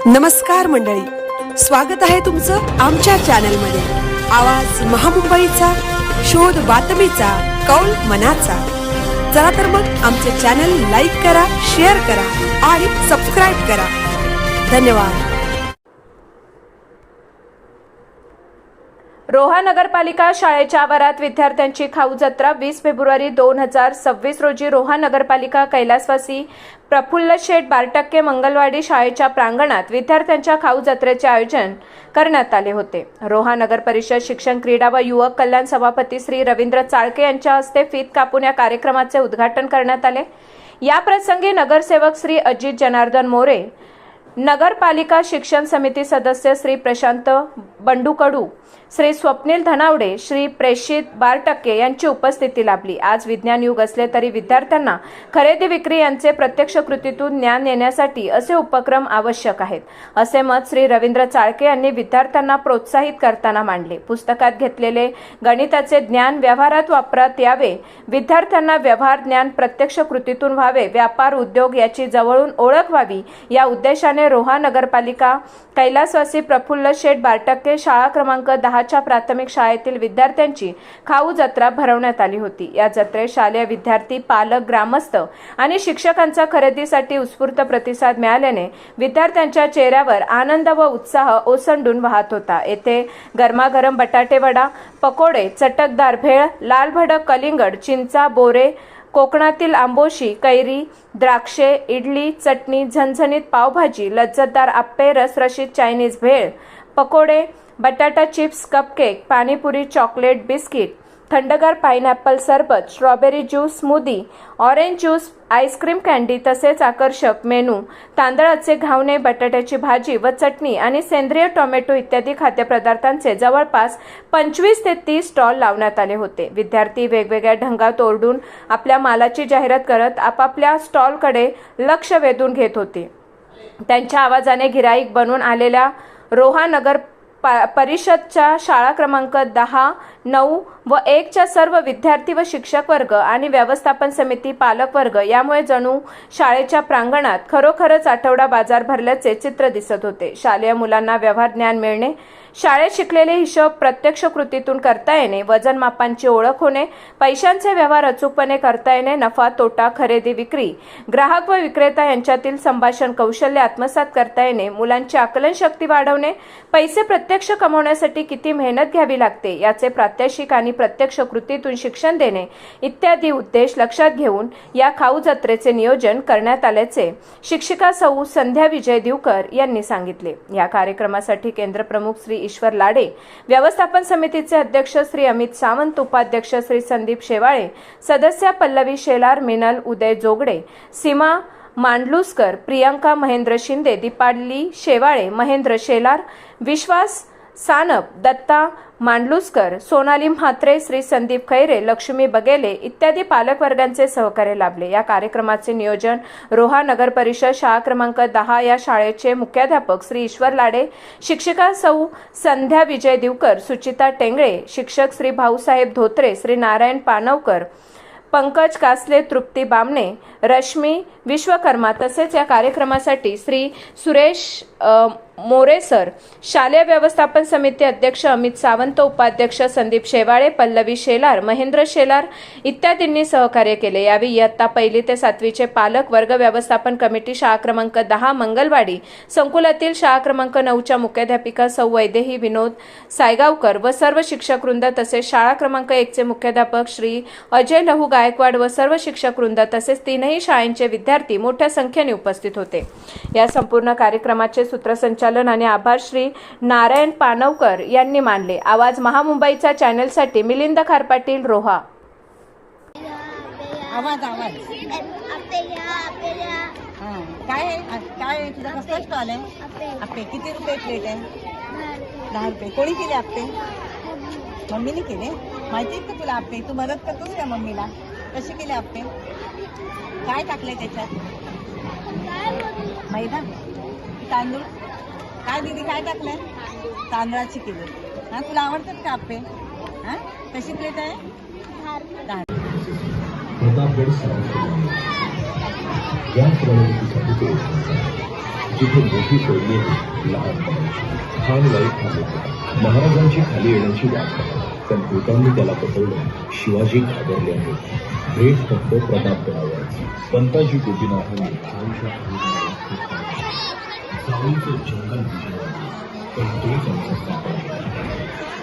नमस्कार मंडळी, स्वागत आहे तुमचं आमच्या चॅनलमध्ये। आवाज महामुंबईचा, शोध बातमीचा, कौल मनाचा। चला तर मग आमचे चॅनल लाईक करा, शेअर करा आणि सबस्क्राइब करा। धन्यवाद। रोहा नगरपालिका शाळेच्या आवारात विद्यार्थ्यांची खाऊ जत्रा 20 फेब्रुवारी 2026 रोजी रोहा नगरपालिका कैलासवासी प्रफुल्ल शेठ बारटक्के मंगलवाडी शाळेच्या प्रांगणात विद्यार्थ्यांच्या खाऊ जत्रेचे आयोजन करण्यात आले होते। रोहा नगर परिषद शिक्षण क्रीडा व युवक कल्याण सभापती श्री रवींद्र चाळके यांच्या हस्ते फीत कापून या कार्यक्रमाचे उद्घाटन करण्यात आले। या प्रसंगी नगरसेवक श्री अजित जनार्दन मोरे, नगरपालिका शिक्षण समिती सदस्य श्री प्रशांत बंडूकडू, श्री स्वप्नील धनावडे, श्री प्रेषित बारटक्के यांची उपस्थिती लाभली। आज विज्ञान युग असले तरी विद्यार्थ्यांना खरेदी विक्री यांचे प्रत्यक्ष कृतीतून ज्ञान येण्यासाठी असे उपक्रम आवश्यक आहेत, असे मत श्री रवींद्र चाळके यांनी विद्यार्थ्यांना प्रोत्साहित करताना मांडले। पुस्तकात घेतलेले गणिताचे ज्ञान व्यवहारात वापरात यावे, विद्यार्थ्यांना व्यवहार ज्ञान प्रत्यक्ष कृतीतून व्हावे, व्यापार उद्योग याची जवळून ओळख व्हावी या उद्देशाने रोहा नगरपालिका कैलासवासी प्रफुल्ल शेठ बारटक्के शाळा क्रमांक 10 च्या प्राथमिक शाळेतील विद्यार्थ्यांची खाऊ जत्रा भरवण्यात आली होती। या जत्रेत शालेय विद्यार्थी, पालक, ग्रामस्थ आणि शिक्षकांचा खरेदीसाठी उत्स्फूर्त प्रतिसाद मिळाल्याने विद्यार्थ्यांच्या चेहऱ्यावर आनंद व उत्साह ओसंडून वाहत होता। येथे गरमागरम बटाटे वडा, पकोडे, चटकदार भेळ, लाल भडक कलिंगड, चिंचा, बोरे, कोकणातील आंबोशी, कैरी, द्राक्षे, इडली, चटणी, झणझणीत पावभाजी, लज्जतदार आप्पे, रसरशीत चायनीज भेळ, पकोडे, बटाटा chips, cupcake, panipuri, chocolate, biscuit, थंडगार पाइनएप्पल सरबत, strawberry juice, smoothie, orange juice, ice cream candy तसेच आकर्षक मेनू, तांदळाचे घावणे, बटाट्याची भाजी व चटणी आणि सेंद्रिय टोमॅटो इत्यादी खाद्यपदार्थांचे जवळपास 25 ते 30 स्टॉल लावण्यात आले होते। विद्यार्थी वेगवेगळ्या ढंगात ओरडून आपल्या मालाची जाहिरात करत आपापल्या स्टॉलकडे लक्ष वेधून घेत होते। त्यांच्या आवाजाने गिराईक बनून आलेल्या रोहा नगर परिषदच्या शाळा क्रमांक 10, 9 व 1 च्या सर्व विद्यार्थी व शिक्षक वर्ग आणि व्यवस्थापन समिती, पालक वर्ग यामुळे जणू शाळेच्या प्रांगणात खरोखरच आठवडा बाजार भरल्याचे चित्र दिसत होते। शालेय मुलांना व्यवहार ज्ञान मिळणे, शाळेत शिकलेले हिशोब प्रत्यक्ष कृतीतून करता येणे, वजन मापांची ओळख होणे, पैशांचे व्यवहार अचूकपणे करता येणे, नफा तोटा, खरेदी विक्री, ग्राहक व विक्रेता यांच्यातील संभाषण कौशल्य आत्मसात करता येणे, मुलांची आकलन शक्ती वाढवणे, पैसे प्रत्यक्ष कमवण्यासाठी किती मेहनत घ्यावी लागते याचे प्रात्यक्षिक आणि प्रत्यक्ष कृतीतून शिक्षण देणे इत्यादी उद्देश लक्षात घेऊन या खाऊ जत्रेचे नियोजन करण्यात आल्याचे शिक्षिका सौ संध्या विजय दिवकर यांनी सांगितले। या कार्यक्रमासाठी केंद्र प्रमुख श्री ईश्वर लाडे, व्यवस्थापन समितीचे अध्यक्ष श्री अमित सावंत, उपाध्यक्ष श्री संदीप शेवाळे, सदस्य पल्लवी शेलार, मिनल उदय जोगडे, सीमा मांडलुसकर, प्रियंका महेंद्र शिंदे, दीपाली शेवाळे, महेंद्र शेलार, विश्वास सानप, दत्ता मांडलुसकर, सोनाली म्हात्रे, श्री संदीप खैरे, लक्ष्मी बगेले इत्यादी पालकवर्गांचे सहकार्य लाभले। या कार्यक्रमाचे नियोजन रोहा नगर परिषद शाळा क्रमांक 10 या शाळेचे मुख्याध्यापक श्री ईश्वर लाडे, शिक्षिका सौ संध्या विजय दिवकर, सुचिता टेंगळे, शिक्षक श्री भाऊसाहेब धोत्रे, श्री नारायण पानवकर, पंकज कासले, तृप्ती बामणे, रश्मी विश्वकर्मा तसेच या कार्यक्रमासाठी श्री सुरेश मोरे सर, शालेय व्यवस्थापन समिती अध्यक्ष अमित सावंत, उपाध्यक्ष संदीप शेवाळे, पल्लवी शेलार, महेंद्र शेलार इत्यादींनी सहकार्य केले। यावेळी इयत्ता 1ली ते 7वीचे पालक वर्ग, व्यवस्थापन कमिटी शाळा क्रमांक 10 मंगलवाडी संकुलातील शाळा क्रमांक 9 च्या मुख्याध्यापिका सौ वैदेही विनोद सायगावकर व सर्व शिक्षक वृंद तसेच शाळा क्रमांक 1 चे मुख्याध्यापक श्री अजय लहू गायकवाड व सर्व शिक्षक वृंद तसेच 3ही शाळांचे विद्यार्थी मोठ्या संख्येने उपस्थित होते। या संपूर्ण कार्यक्रमाचे सूत्रसंचालन आणि आभार श्री नारायण पानवकर यांनी मानले। आवाज महामुंबईचा चॅनलसाठी मिलिंद खारपाटील, रोहा। आवाज काय तुझा कसला स्टॉल आहे? आप्पे किती रुपये प्लेट आहे? 10 रुपये। कोणी केले आप्पे? मम्मीने केले? माहिती आहे का तुला आप्पे? तू मदत करतोस का मम्मीला? कसे केले आप्पे? काय टाकले त्याच्यात? मैदा, तांदूळ, काय दीदी काय टाकलंय? तांदळाची केली। हा, तुला आवडतात का आप्पे? हा, कशी प्लेट आहे? 10। प्रतापगड जिथे मोठी सोडली होती लहान पणाची. छान वाईट झाले होते. महाराजांची खाली येण्याची वाट पाहिली. पण भूतांनी त्याला पटवलं. शिवाजी घाबरले आहेत. भेट फक्त प्रतापगडावर. पंताजी गोपीनाथांनी छानशा जाऊनचं जंगल विजयवाडी. पण तो जंगल सापडला.